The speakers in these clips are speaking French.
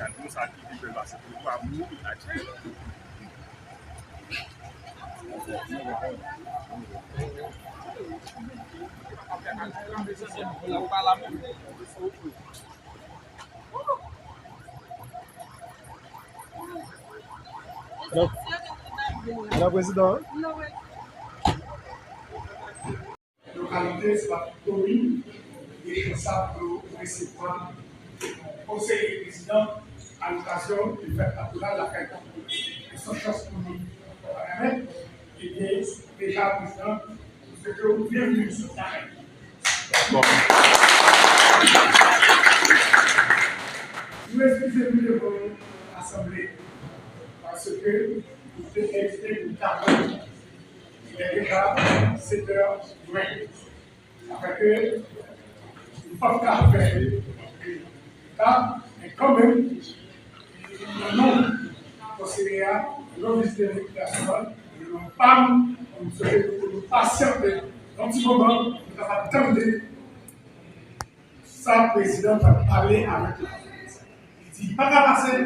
tout ça qui peut passer pour toi, amour, la tête. La président. Localité, c'est la commune qui est responsable de recevoir conseiller président à l'occasion du fait naturel de la fête. Et son chance pour nous. Et bien, déjà, président, ce que vous bienvenue sur la fête. Bon. Nous excusez-nous devant l'Assemblée parce que nous devons éviter une table. Il est déjà 7h20. Après que nous ne pouvons pas faire car, mais quand même, nous non conseillers, nous visiter les personnes, nous n'avons pas, nous patienter un petit moment, nous avons attendu sa présidente va parler avec nous. Il dit, pas qu'à passer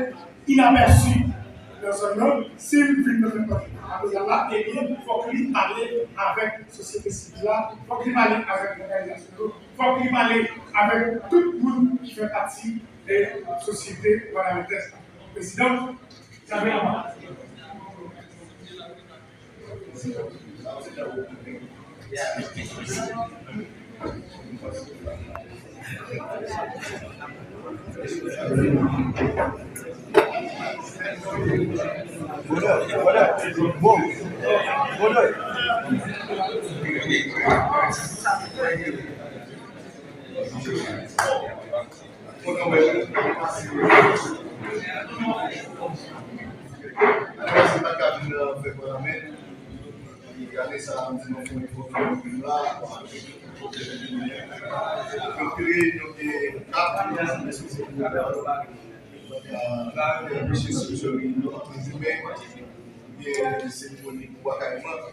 inaperçu dans un homme, s'il vit dans un pays. Il faut qu'il parle avec la société civile, il faut qu'il parle avec l'organisation, il faut qu'il parle avec tout le monde qui fait partie des sociétés parlementaires. Président, vous avez la main.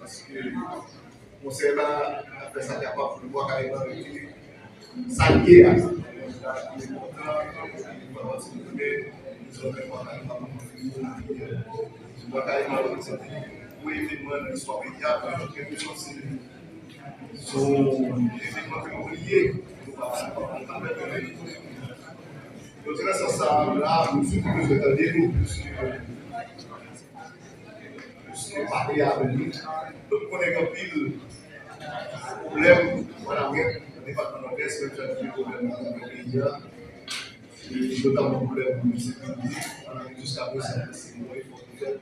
Parce que on sait là, après ça, capable de voir carrément s'allier à ça. Donc, c'est ça, là, nous sommes plus de parler avec nous. Donc, on est un pile problème, voilà, le département de l'Est, le problème dans le pays, notamment le problème de sécurité. Jusqu'à présent, c'est moi, il faut faire.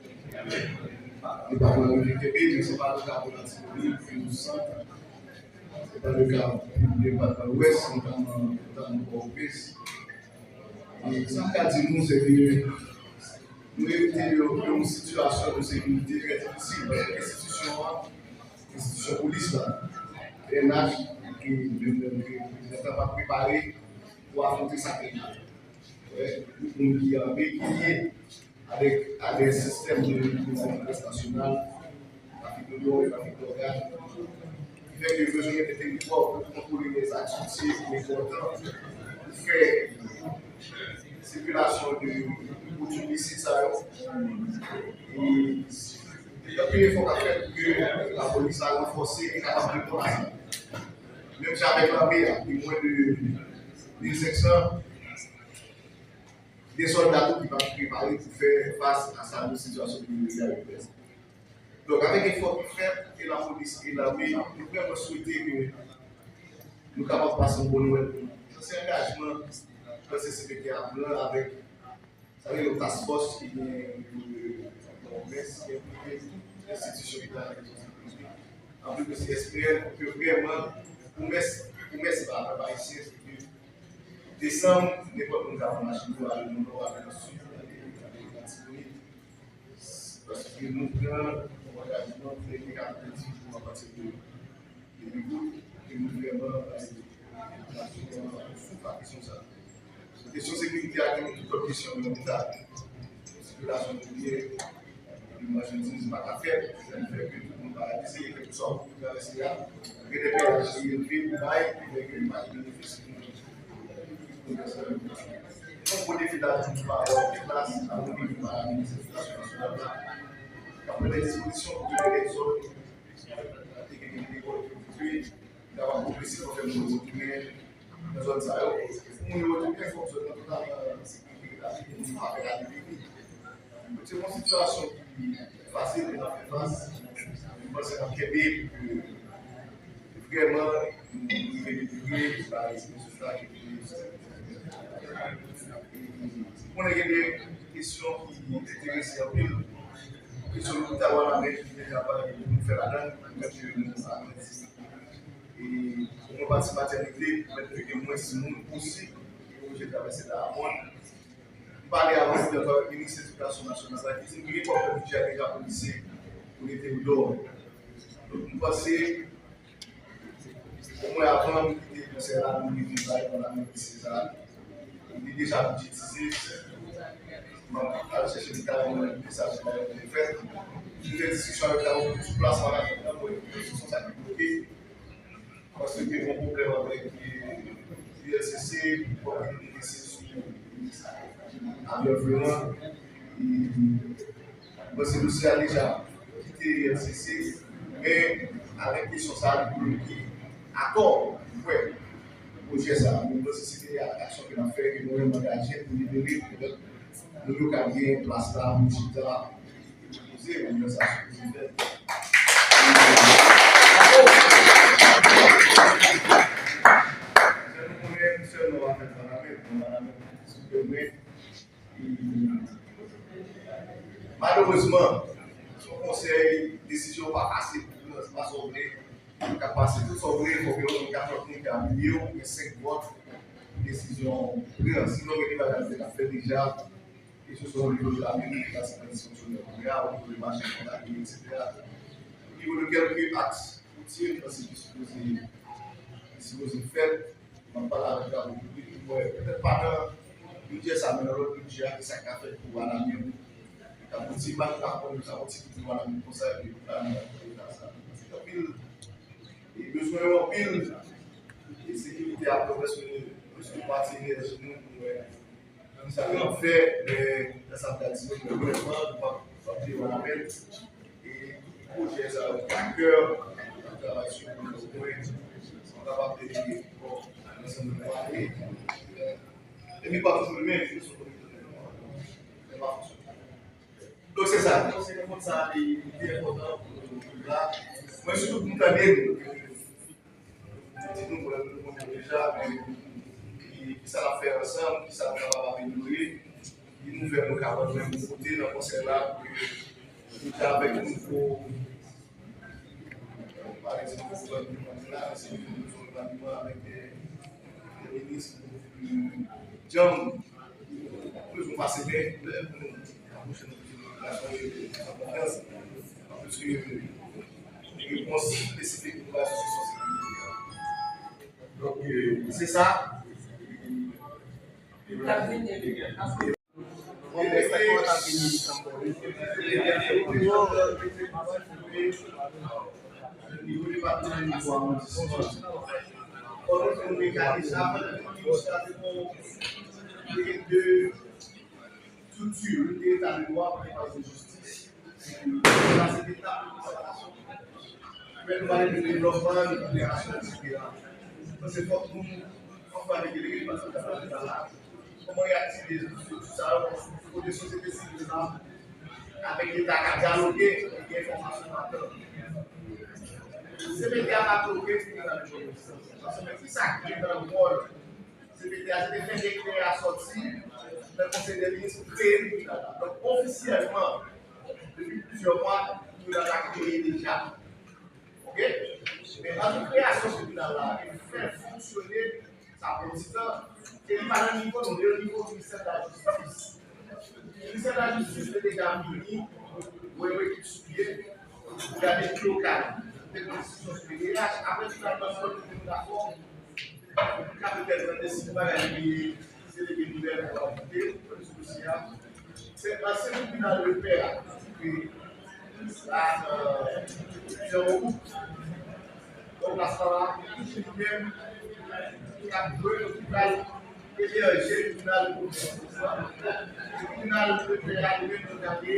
Le département de Québec, mais ce n'est pas le cas de l'Antipolis, puis du centre. Ce n'est pas le cas du département de l'Ouest, notamment au Pays. Et ce qu'a dit nous, c'est que nous avons une situation de sécurité très difficile. L'institution police, NH, qui n'est pas préparé pour affronter sa pays. Nous qui avons béquillé avec des systèmes de défense nationale, trafic de drogue, trafic d'organes, qui fait que besoin de territoire pour contrôler les activités, les comptants, pour faire circulation de illicite. Et la première fois qu'on fait que la police a renforcé et capable de combattre. Même si avec l'armée, il y a moins de 500 des soldats qui vont préparer pour faire face à cette situation de l'illégalité. Donc, avec l'effort qu'on fait, et la police et l'armée, nous pouvons souhaiter que nous capables de passer un bon Noël. C'est un engagement de CCPK avec le task force qui est l'institution qui est en plus de CSPL, que vraiment, pour mettre ici, décembre, n'importe où nous avons marché, nous allons nous avoir le sud, parce que nous prenons l'engagement de faire des caractéristiques pour partir de l'Union, et nous vraiment la question ça. La question sécurité a été toute question de l'hôpital. Circulation de biens, de marchandises, pas qu'à faire, ça fait que tout le monde va essayer quelque chose pour faire les CA, et des péages élevés, pour bail, avec une marge de bénéfice. son bon défi d'adjoint par place à l'Union par la ministre de l'Éducation nationale. Après les dispositions de l'élection, d'avoir publicité pour faire une retourner dans la zone Sahel. Pour nous retourner, il faut que nous avons la sécurité avec la Libye. C'est une situation qui est facile de faire face. Je pense que Québec, vraiment, nous devons éduquer par les résultats on a des questions qui intéressent un peu. Et sur le coup d'avoir la maîtrise, il n'y a pas de faire la donne, et on va se maternité, mettre que moins si nous aussi, et j'ai traversé la moine. Parler avant de la ministre de l'Éducation nationale, qui dit que le budget a déjà policier pour l'été ou d'or. Donc, nous pensons, au moins avant de quitter le Sénat, nous vivons dans la même César. Il est déjà budgétisé. À chercher des talents, on a des messages qui ont été faits. Nous avons des discussions avec la haute sur place, on a des discussions bloquées. Parce que nous avons un problème avec l'ISCC, pour les sur l'environnement. Le dossier a déjà quitté l'ISCC, mais avec les questions ça, bloqué à tort. Ouais. Projet ça, nous avons cité l'action que nous avons fait, que nous avons engagé pour libérer le local bien place là, etc. Poser une organisation présidentielle. Je nous connais seul, on va faire malheureusement, son conseil, décision pas facile pour nous, pas sauver. Capacité de sauver, il faut que nous ayons 4 millions et 5 votes. Décision prise. Sinon, il va faire déjà. Et ce soit au niveau de la mairie, la séparation sur le programme, au niveau du marché comptable, etc. Au niveau de quelques axes routiers, parce que c'est supposé faire, on parle avec la République, peut-être pas dans le budget, ça met dans l'autre budget, et ça a fait pour la mienne. La politique, pas de nous avons dit pour la mienne, pour ça, et pour la mienne. Et besoin en pile, et sécurité à professionnel, parce que partenaires nous, nous avons fait des actions de gouvernement pour partir en appel. Et tout projet, ça a cœur, la travail sur le point, on va pas dédier pour l'ensemble de l'année. Et mais pas toujours le même, c'est sur le donc c'est ça, c'est comme ça, il est important pour là. Moi, surtout pour nous nous pour déjà, qui ça va faire ensemble, qui ça va améliorer, qui nous fait nous capables de nous côté dans le conseil là, qui avec nous pour, par exemple, là, c'est nous avec les ministres, John, plus on passe bien, la prochaine confiance, parce que les réponses spécifiques pour la société. Donc, c'est ça. C'est pour nous, on va réguler parce que comment y a-t-il tout ça pour des sociétés civiles avec l'État qui a dialogué et qui a information maintenant. C'est l'État qui a dialogué, c'est dans le jeu. Parce que si ça qui est dans le rôle, c'est l'État qui a fait décret à sortir, le Conseil des ministres crée. Donc officiellement, depuis plusieurs mois, nous l'avons créé déjà. Ok? Mais dans la création de ce tribunal-là, il fait fonctionner sa politique, et il va au niveau du ministère de la Justice. Le ministère de la Justice est déjà mis, où il est étudié, il y a des locales, des constitutions supérieures, après tout la personne qui est d'accord, le capitaine de décision va gagner, c'est les nouvelles pour l'habiter, le social. C'est un seul tribunal de paix, donc, la salle, même, il y a deux locales, et héberger, tribunal le tribunal de pénal de regarder,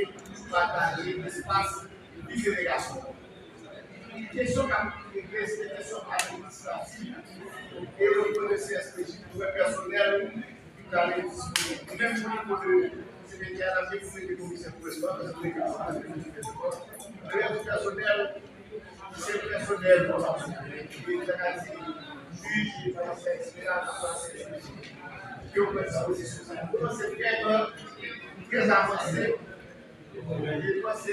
partager l'espace de délégation. Question administrative et au niveau de CSPJ pour le personnel qui est disponible. Même au niveau de ces médias, la vie des commissaires pour l'espace, parce que le personnel, c'est le personnel pour la juge, qui ont pris sa position. C'est très avancé. Je pense que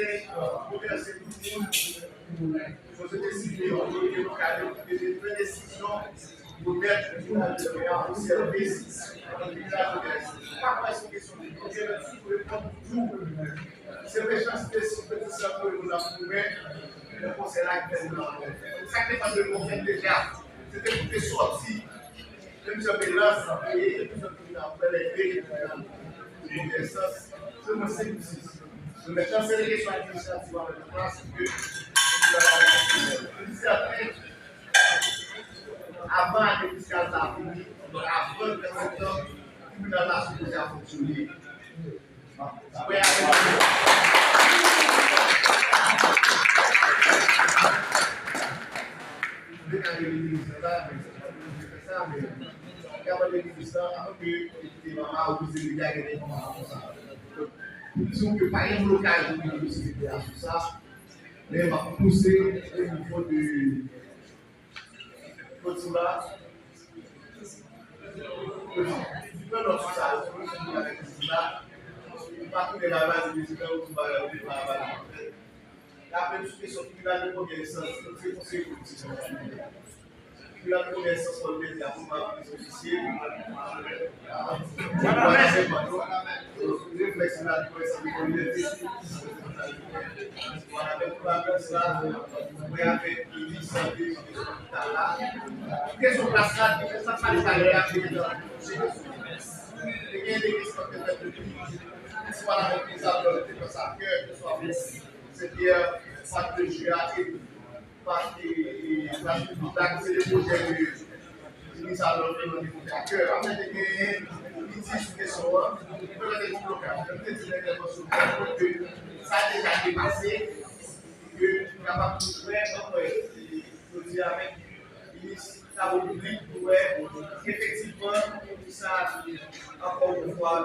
c'est tout le monde. Société civile, on doit des décisions pour mettre en service. Pas parce que c'est une question de c'est une chance spécifique de ça pour nous approuver le conseil actuellement. Ça n'est pas de conflit déjà. C'était pour les sorties. Même si on est là, et tout ça qui a fait les c'est mon 5-6. Maintenant, c'est les questions administratives avec le place que avant que le fiscal a fini, avant que le tribunal a supposé à fonctionner. Disons que par un blocage de l'université à tout ça, mais on va pousser au niveau de Kotsula. Dans notre salle, avec Kotsula, partout de la base du président où tu vas aller par la base. Après, tout ce qui est sorti de première essence, c'est conseil politique. Puis la première essence pour le média, pour les officiers. Réflexion là, pour essayer de l'université. Voilà, avec cela, vous avez une santé là. Qu'est-ce qu'on passe là? Qu'est-ce qu'on passe là? Il y a des questions que vous avez soit la maîtrisable de sa cœur, que soit c'est-à-dire pas de jeu à parce que c'est le projet de ministère de la cœur. En fait, il dit que ça peut être un blocage. Ça a déjà dépassé, que nous sommes capables de faire, je dis avec le ministre de la République, pour effectivement, ça, encore une fois,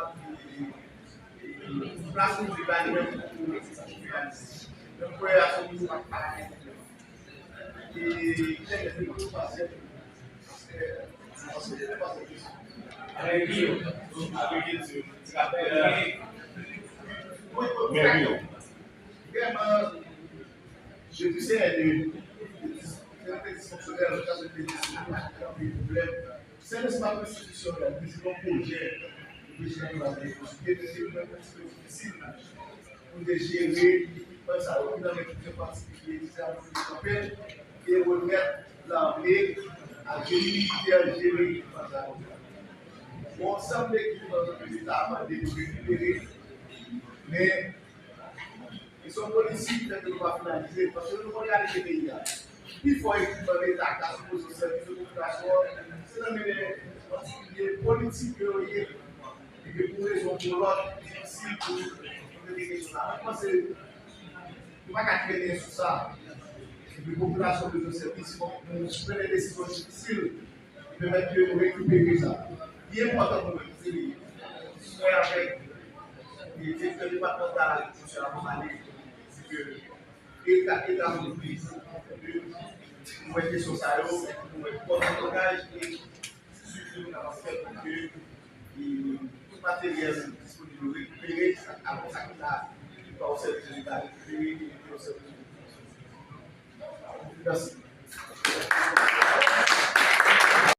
place où je vais aller pour finaliser. Donc, pour la solution, et j'ai beaucoup passé. Je disais, les dysfonctionnaires, le cas de problème, c'est l'espace institutionnel, c'est un projet de la difficile pour gérer ça, dans les questions particulières, et remettre l'armée à gérer. Bon, ça me dit que l'État va récupérer, mais ils sont policiers que nous va finaliser, parce que nous regardons les pays. Il faut équiper l'État qui a supposé service de population, c'est dans les politiques et que pour les autres, pour l'autre, difficile pour les questions. Moi, c'est pas qu'à créer sur ça. Les populations de nos services vont prendre des décisions difficiles qui permettent de récupérer ça. Il est important pour nous, c'est avec les directeurs départementaux, M. Amoumane, c'est que l'État nous dit pour être sur ça, pour être pour le blocage et surtout nous avons fait pour que tout matériel disponible récupéré avant ça qu'il a au service de l'État récupéré et au service de l'État. Merci.